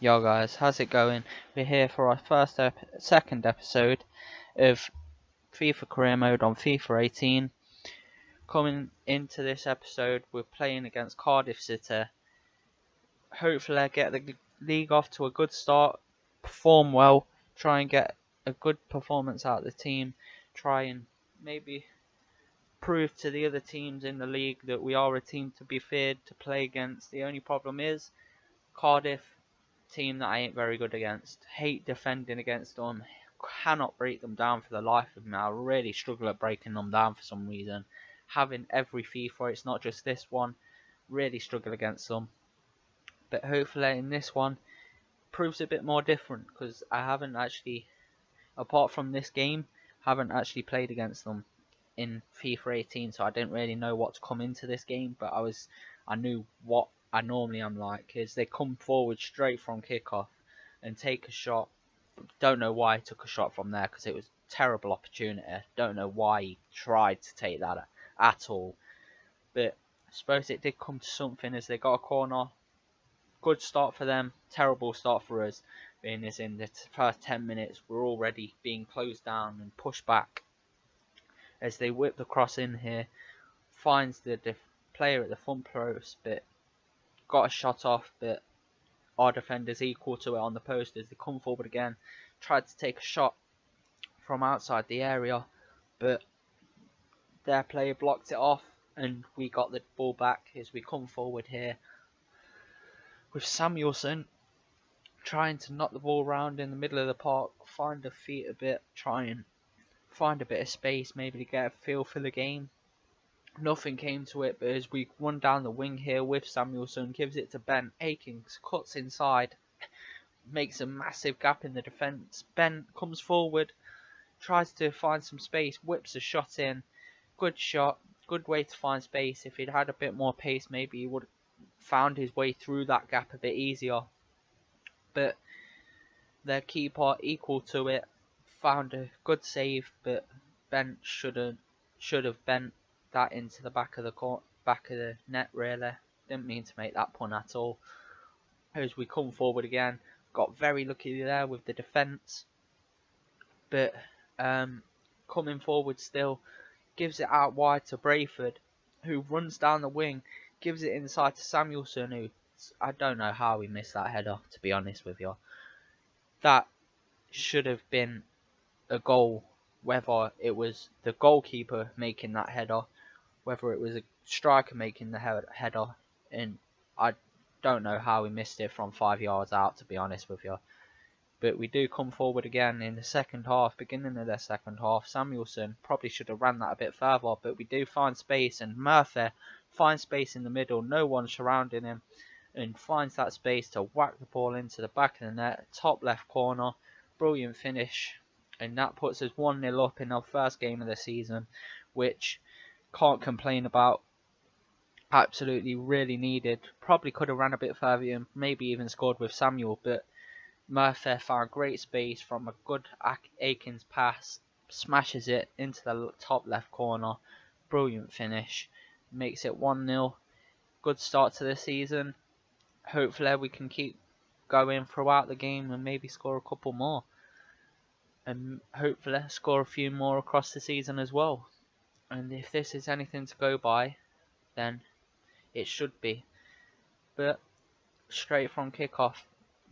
Yo guys, how's it going? We're here for our second episode of FIFA Career Mode on FIFA 18. Coming into this episode, we're playing against Cardiff City. Hopefully I get the league off to a good start, perform well, try and get a good performance out of the team, try and maybe prove to the other teams in the league that we are a team to be feared to play against. The only problem is Cardiff, team that I ain't very good against. Hate defending against them. Cannot break them down for the life of me. I really struggle at breaking them down for some reason. Having every FIFA, it's not just this one. Really struggle against them. But hopefully in this one, proves a bit more different because I haven't actually, apart from this game, haven't actually played against them in FIFA 18, so I didn't really know what to come into this game, but I knew what I normally am like, is they come forward straight from kickoff and take a shot. Don't know why he took a shot from there, because it was a terrible opportunity. Don't know why he tried to take that at all, but I suppose it did come to something as they got a corner. Good start for them, terrible start for us, being as in the first 10 minutes we're already being closed down and pushed back. As they whip the cross in here, finds the player at the front post, but got a shot off, but our defenders equal to it on the post as they come forward again. Tried to take a shot from outside the area, but their player blocked it off and we got the ball back as we come forward here with Samuelson trying to knock the ball around in the middle of the park, find a feet a bit, try and find a bit of space, maybe to get a feel for the game. Nothing came to it, but as we run down the wing here with Samuelson, gives it to Ben. Akins cuts inside, makes a massive gap in the defence. Ben comes forward, tries to find some space, whips a shot in. Good shot, good way to find space. If he'd had a bit more pace, maybe he would have found his way through that gap a bit easier. But their keeper equal to it, found a good save, but Ben should have bent that into the back of the net. Really didn't mean to make that pun at all. As we come forward again, got very lucky there with the defence, but coming forward still, gives it out wide to Brayford, who runs down the wing, gives it inside to Samuelson, who I don't know how he missed that header, to be honest with you. That should have been a goal, whether it was the goalkeeper making that header, whether it was a striker making the header, and I don't know how he missed it from 5 yards out, to be honest with you. But we do come forward again in the second half, beginning of the second half. Samuelson probably should have ran that a bit further, but we do find space, and Murphy finds space in the middle, no one surrounding him, and finds that space to whack the ball into the back of the net, top left corner. Brilliant finish, and that puts us 1-0 up in our first game of the season, which can't complain about. Absolutely really needed. Probably could have ran a bit further and maybe even scored with Samuel, but Murphy found great space from a good Akins pass, smashes it into the top left corner. Brilliant finish, makes it 1-0. Good start to the season. Hopefully we can keep going throughout the game and maybe score a couple more, and hopefully score a few more across the season as well. And if this is anything to go by, then it should be. But straight from kickoff,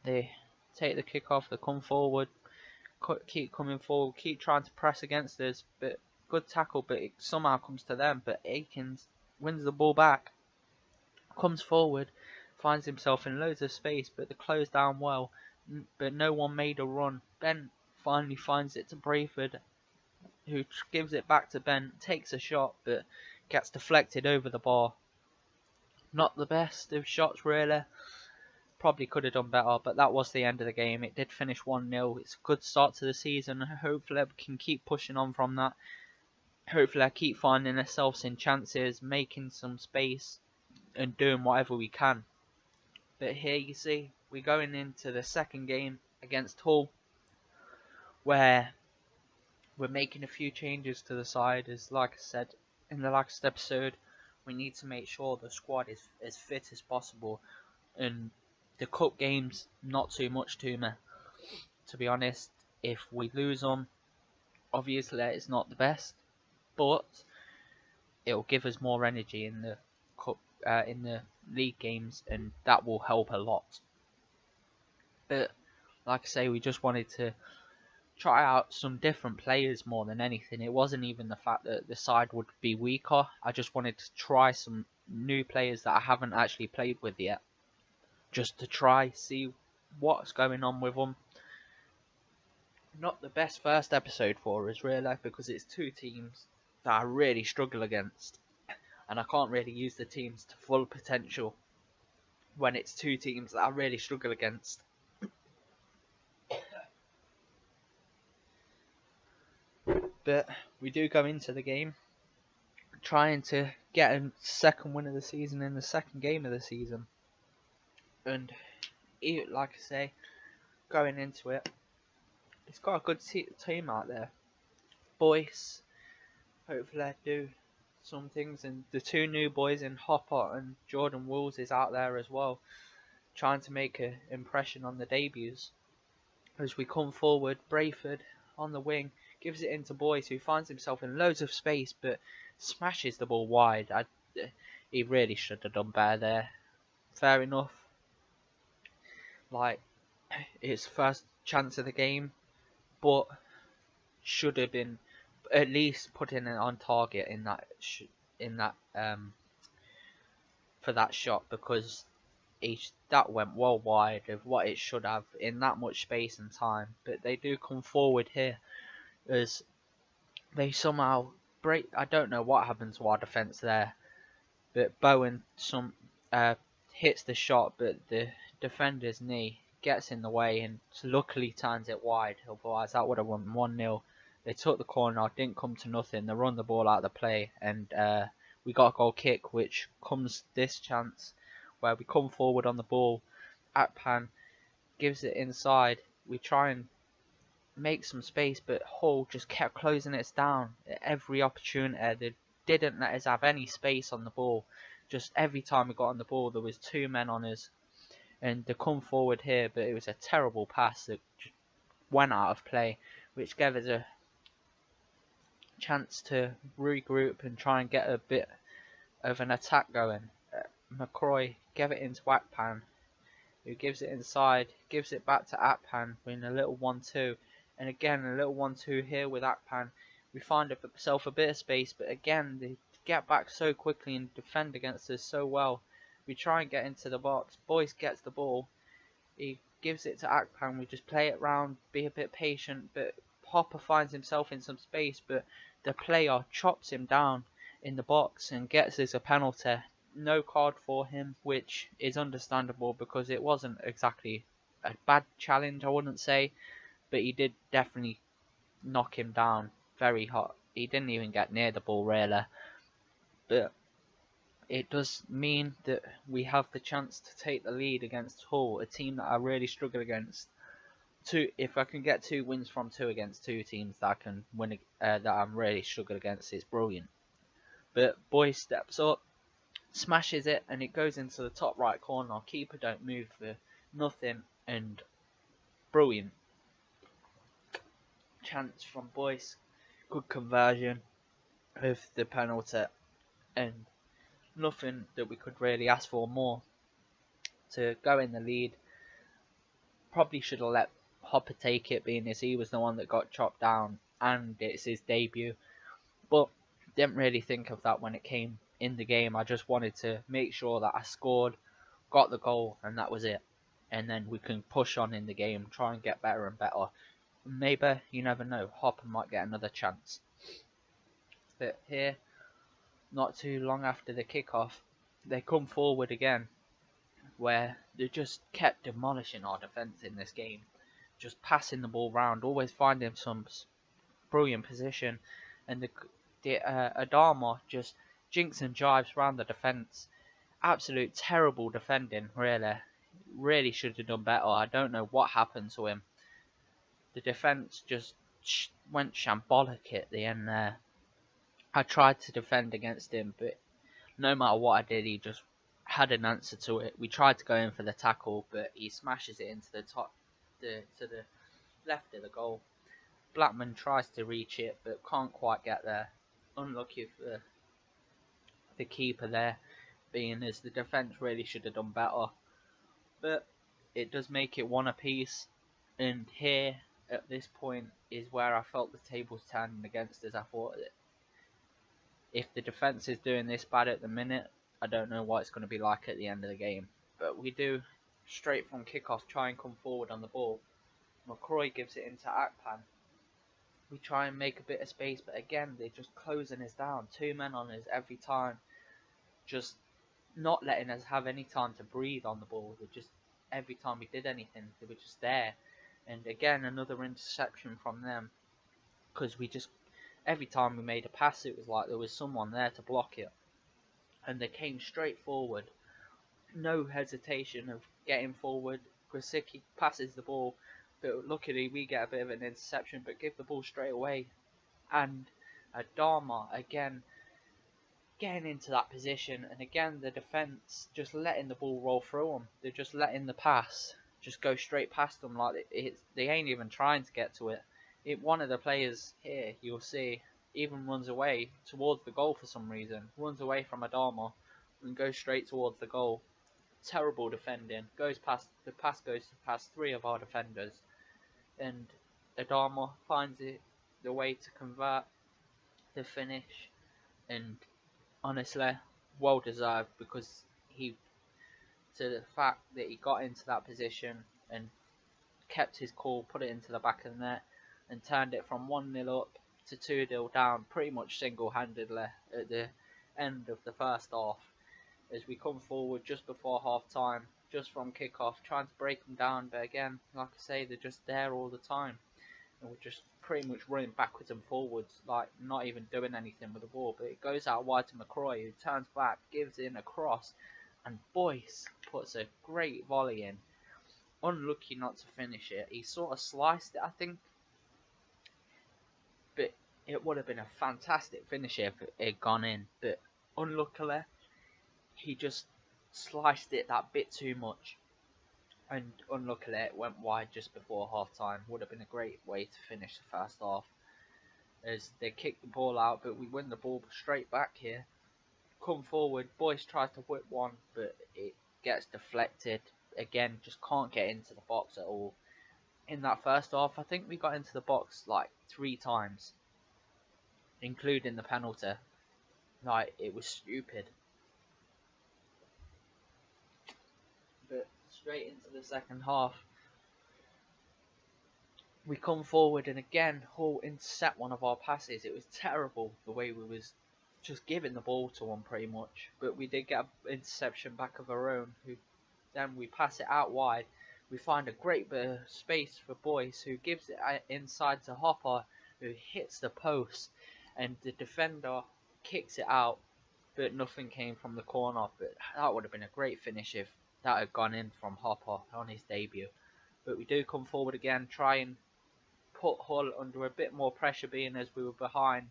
they take the kickoff, they come forward, keep coming forward, keep trying to press against us, but good tackle, but it somehow comes to them. But Akins wins the ball back, comes forward, finds himself in loads of space, but they close down well, but no one made a run. Ben finally finds it to Brayford, who gives it back to Ben, takes a shot, but gets deflected over the bar. Not the best of shots, really. Probably could have done better, but that was the end of the game. It did finish 1-0. It's a good start to the season. Hopefully we can keep pushing on from that. Hopefully I keep finding ourselves in chances, making some space, and doing whatever we can. But here you see, we're going into the second game against Hull, where we're making a few changes to the side. As like I said in the last episode, we need to make sure the squad is as fit as possible, and The cup games, not too much to me, to be honest. If we lose them, obviously it's not the best, but it'll give us more energy in the cup, in the league games, and that will help a lot. But like I say, we just wanted to try out some different players more than anything. It wasn't even the fact that the side would be weaker. I just wanted to try some new players that I haven't actually played with yet, just to try see what's going on with them. Not the best first episode for us really, because it's two teams that I really struggle against, and I can't really use the teams to full potential when it's two teams that I really struggle against. But we do go into the game trying to get a second win of the season in the second game of the season, and like I say, going into it, it's got a good team out there. Boys, hopefully they do some things, and the two new boys in Hopper and Jordan Wools is out there as well, trying to make an impression on the debuts. As we come forward, Brayford on the wing gives it into Boyce, who finds himself in loads of space but smashes the ball wide. He really should have done better there. Fair enough. Like, his first chance of the game, but should have been at least putting it on target in that for that shot, because that went well wide of what it should have in that much space and time. But they do come forward here as they somehow break. I don't know what happened to our defence there, but Bowen hits the shot, but the defender's knee gets in the way and luckily turns it wide. Otherwise that would have won 1-0. They took the corner, didn't come to nothing. They run the ball out of the play, and we got a goal kick, which comes this chance where we come forward on the ball. Akpan gives it inside. We try and make some space, but Hull just kept closing us down at every opportunity. They didn't let us have any space on the ball. Just every time we got on the ball, there was two men on us, and they come forward here, but it was a terrible pass that just went out of play, which gave us a chance to regroup and try and get a bit of an attack going. McCroy gave it into Akpan, who gives it inside, gives it back to Akpan in a little 1-2, and again a little 1-2 here with Akpan. We find ourselves a bit of space, but again they get back so quickly and defend against us so well. We try and get into the box. Boyce gets the ball, he gives it to Akpan. We just play it round, be a bit patient, but Hopper finds himself in some space, but the player chops him down in the box and gets us a penalty. No card for him, which is understandable because it wasn't exactly a bad challenge, I wouldn't say, but he did definitely knock him down very hot. He didn't even get near the ball really, but it does mean that we have the chance to take the lead against Hull, a team that I really struggle against. If I can get 2 wins from 2 against 2 teams that I can win, that I'm really struggling against, it's brilliant. But Boyce steps up, smashes it, and it goes into the top right corner. Keeper don't move for nothing, and brilliant chance from Boyce. Good conversion of the penalty, and nothing that we could really ask for more to go in the lead. Probably should have let Hopper take it, being as he was the one that got chopped down and it's his debut, but didn't really think of that when it came in the game. I just wanted to make sure that I scored, got the goal, and that was it, and then we can push on in the game, try and get better and better. Maybe, you never know, Hopper might get another chance. But here, not too long after the kickoff, they come forward again, where they just kept demolishing our defence in this game, just passing the ball round, always finding some brilliant position, and the Adama just jinks and jives round the defence. Absolute terrible defending, really should have done better. I don't know what happened to him. The defence just went shambolic at the end there. I tried to defend against him, but no matter what I did, he just had an answer to it. We tried to go in for the tackle, but he smashes it into to the left of the goal. Blackman tries to reach it, but can't quite get there. Unlucky for the keeper there, being as the defence really should have done better. But it does make it one apiece, and here at this point is where I felt the tables turning against us. I thought that if the defence is doing this bad at the minute, I don't know what it's going to be like at the end of the game. But we do, straight from kickoff, try and come forward on the ball. McCroy gives it into Akpan. We try and make a bit of space, but again, they're just closing us down. 2 men on us every time, just not letting us have any time to breathe on the ball. They just, every time we did anything, they were just there. And again, another interception from them, because we just, every time we made a pass, it was like there was someone there to block it. And they came straight forward, no hesitation of getting forward. Grosicki passes the ball, but luckily we get a bit of an interception, but give the ball straight away. And Adama again getting into that position, and again the defence just letting the ball roll through them. They're just letting the pass just go straight past them, like they ain't even trying to get to it. One of the players here, you'll see, even runs away towards the goal for some reason. Runs away from Adama and goes straight towards the goal. Terrible defending. The pass goes past 3 of our defenders, and Adama finds the way to convert the finish, and honestly, well deserved, because to the fact that he got into that position and kept his cool, put it into the back of the net, and turned it from 1-0 up to 2-0 down pretty much single-handedly at the end of the first half. As we come forward just before half time, just from kick-off, trying to break them down, but again, like I say, they're just there all the time. And we're just pretty much running backwards and forwards, like not even doing anything with the ball. But it goes out wide to McCroy, who turns back, gives in a cross, and Boyce puts a great volley in. Unlucky not to finish it. He sort of sliced it, I think, but it would have been a fantastic finish if it had gone in. But unluckily, he just sliced it that bit too much, and unluckily it went wide just before half time. Would have been a great way to finish the first half, as they kick the ball out, but we win the ball straight back here. Come forward, Boyce tries to whip one, but it gets deflected. Again, just can't get into the box at all. In that first half, I think we got into the box like 3 times, including the penalty. Like, it was stupid. But straight into the second half, we come forward, and again Hull intercept one of our passes. It was terrible the way we was just giving the ball to them pretty much, but we did get an interception back of our own, who then we pass it out wide. We find a great bit of space for Boyce, who gives it inside to Hopper, who hits the post, and the defender kicks it out, but nothing came from the corner. But that would have been a great finish if that had gone in from Hopper on his debut. But we do come forward again, try and put Hull under a bit more pressure, being as we were behind.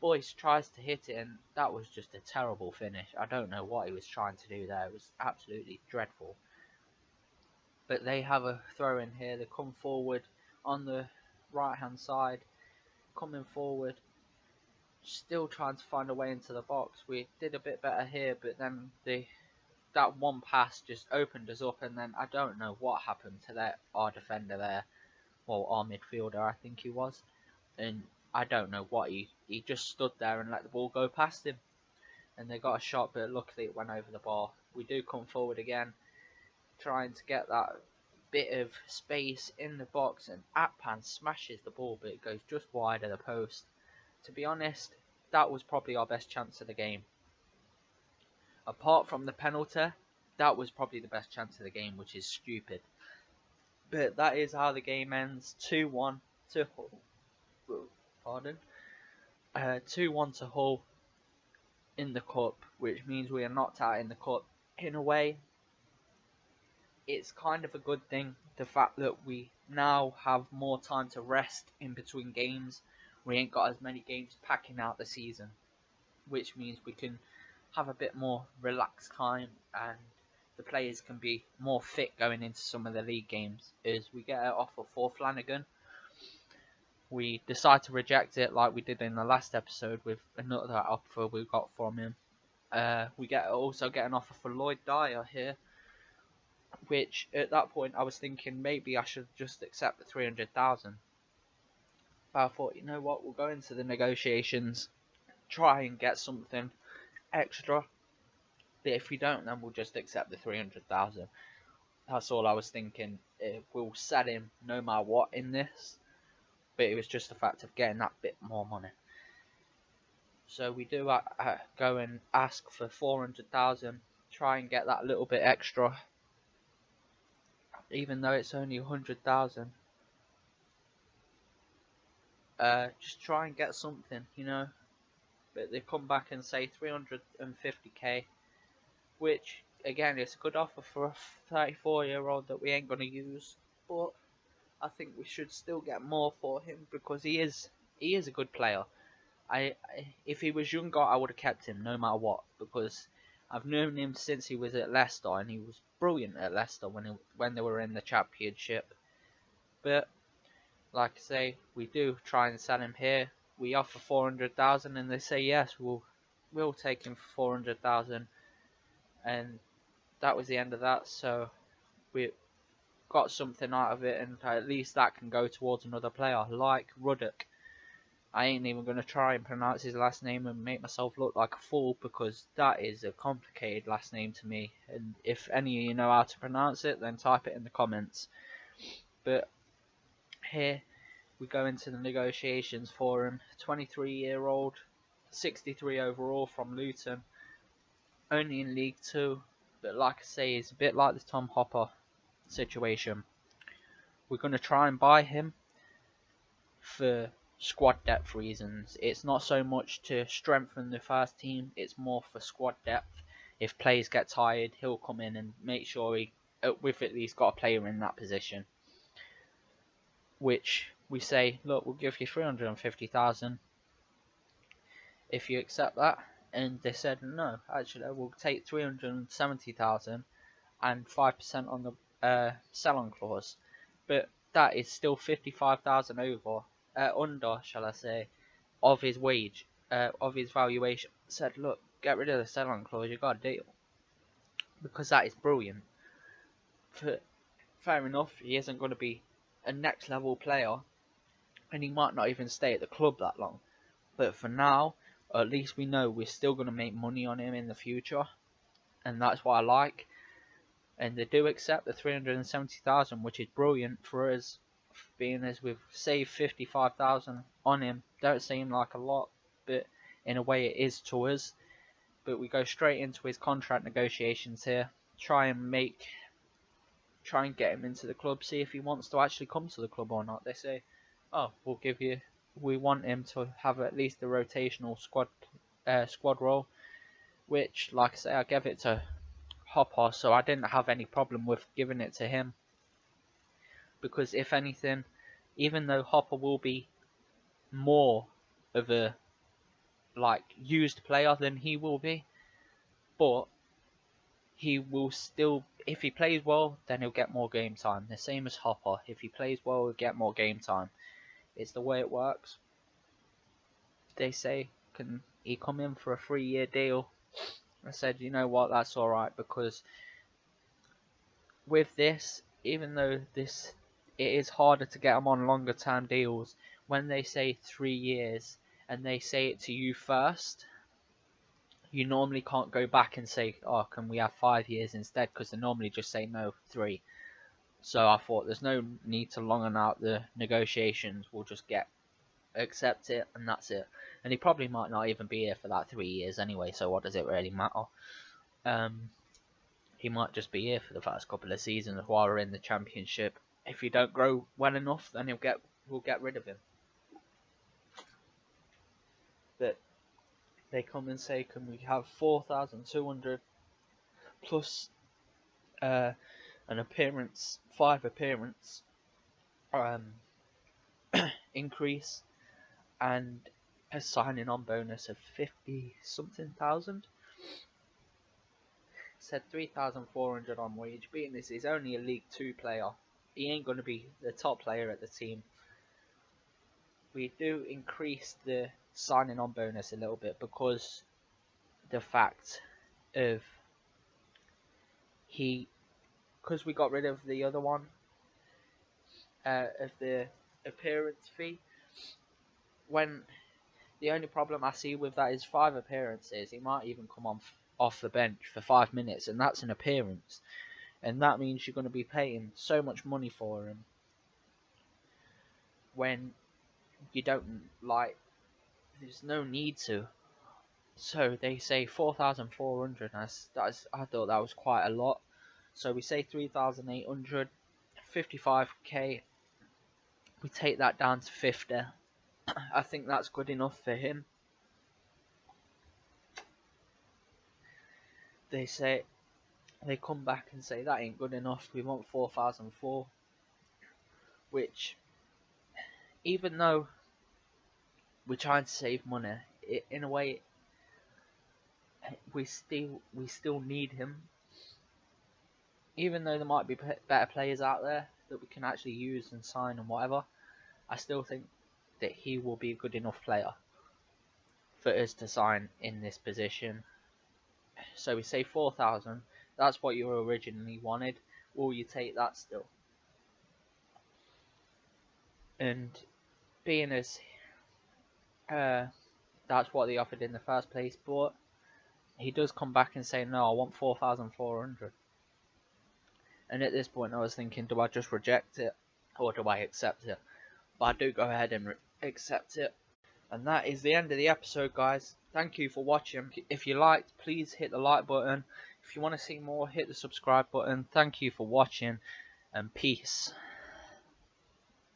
Boyce tries to hit it, and that was just a terrible finish. I don't know what he was trying to do there. It was absolutely dreadful. But they have a throw in here. They come forward on the right hand side, coming forward, still trying to find a way into the box. We did a bit better here, but then that one pass just opened us up, and then I don't know what happened to our defender there. Well, our midfielder, I think he was. And I don't know what he just stood there and let the ball go past him. And they got a shot, but luckily it went over the bar. We do come forward again, trying to get that bit of space in the box, and Akpan smashes the ball, but it goes just wide of the post. To be honest, that was probably our best chance of the game. Apart from the penalty, that was probably the best chance of the game, which is stupid. But that is how the game ends. 2-1 to Hull. Pardon. 2-1 to Hull in the cup, which means we are knocked out in the cup. In a way, it's kind of a good thing, the fact that we now have more time to rest in between games. We ain't got as many games packing out the season, which means we can have a bit more relaxed time, and the players can be more fit going into some of the league games. Is we get an offer for Flanagan. We decide to reject it like we did in the last episode with another offer we got from him. We also get an offer for Lloyd Dyer here, which at that point I was thinking maybe I should just accept the 300,000. But I thought, you know what, we'll go into the negotiations, try and get something extra. But if we don't, then we'll just accept the 300,000. That's all I was thinking. We'll sell him no matter what in this, but it was just the fact of getting that bit more money. So we do go and ask for 400,000, try and get that little bit extra, even though it's only 100,000. Just try and get something, you know. But they come back and say 350k, which again is a good offer for a 34-year-old that we ain't gonna use. But I think we should still get more for him because he is a good player. If he was younger, I would have kept him no matter what, because I've known him since he was at Leicester, and he was brilliant at Leicester when they were in the Championship. But like I say, we do try and sell him here. We offer 400,000, and they say yes, we'll take him for 400,000, and that was the end of that. So we got something out of it, and at least that can go towards another player like Ruddock. I ain't even going to try and pronounce his last name and make myself look like a fool, because that is a complicated last name to me, and if any of you know how to pronounce it, then type it in the comments. But here we go into the negotiations for him. 23-year-old, 63 overall from Luton, only in League 2, but like I say, it's a bit like the Tom Hopper situation. We're going to try and buy him for squad depth reasons. It's not so much to strengthen the first team, it's more for squad depth. If players get tired, he'll come in and make sure we've at least got a player in that position. Which we say, look, we'll give you 350,000 if you accept that. And they said, no, actually we'll take 370,000 and 5% on the sell-on clause. But that is still 55,000 under, shall I say, of his wage, of his valuation. Said, look, get rid of the sell-on clause, you got a deal, because that is brilliant. Fair enough, he isn't going to be a next level player, and he might not even stay at the club that long. But for now, at least we know we're still going to make money on him in the future, and that's what I like. And they do accept the 370,000, which is brilliant for us, being as we've saved 55,000 on him. Don't seem like a lot, but in a way it is to us. But we go straight into his contract negotiations here. Try and get him into the club, see if he wants to actually come to the club or not. They say, oh, we want him to have at least a rotational squad role, which, like I say, I gave it to Hopper, so I didn't have any problem with giving it to him, because if anything, even though Hopper will be more of a used player than he will be, but he will still, if he plays well, then he'll get more game time. The same as Hopper, if he plays well, he'll get more game time. It's the way it works. They say, can he come in for a 3-year deal? I said, you know what, that's alright, because with this, even though it is harder to get them on longer term deals, when they say 3 years and they say it to you first, you normally can't go back and say, oh, can we have 5 years instead, because they normally just say no, 3. So I thought there's no need to long out the negotiations, we'll just accept it, and that's it. And he probably might not even be here for that 3 years anyway, so what does it really matter? He might just be here for the first couple of seasons while we're in the Championship. If he don't grow well enough, then we'll get rid of him. But they come and say, can we have 4,200 plus an appearance, 5 appearance increase, and a signing on bonus of 50 something thousand. said 3,400 on wage. Being this is only a League 2 player, he ain't going to be the top player at the team. We do increase the signing on bonus a little bit because the fact of because we got rid of the other one of the appearance fee. When the only problem I see with that is 5 appearances, he might even come on off the bench for 5 minutes, and that's an appearance, and that means you're going to be paying so much money for him when you don't, like, there's no need to. So they say 4,400. I thought that was quite a lot. So we say 3,800, 55k. We take that down to 50. I think that's good enough for him. They come back and say that ain't good enough. We want 4,004, which, even though we're trying to save money, in a way, we still need him. Even though there might be better players out there that we can actually use and sign and whatever, I still think that he will be a good enough player for us to sign in this position. So we say 4,000. That's what you originally wanted. Will you take that still? And being as that's what they offered in the first place, but he does come back and say, no, I want 4,400. And at this point I was thinking, do I just reject it or do I accept it? But I do go ahead and accept it. And that is the end of the episode, guys. Thank you for watching. If you liked, please hit the like button. If you want to see more, hit the subscribe button. Thank you for watching, and peace.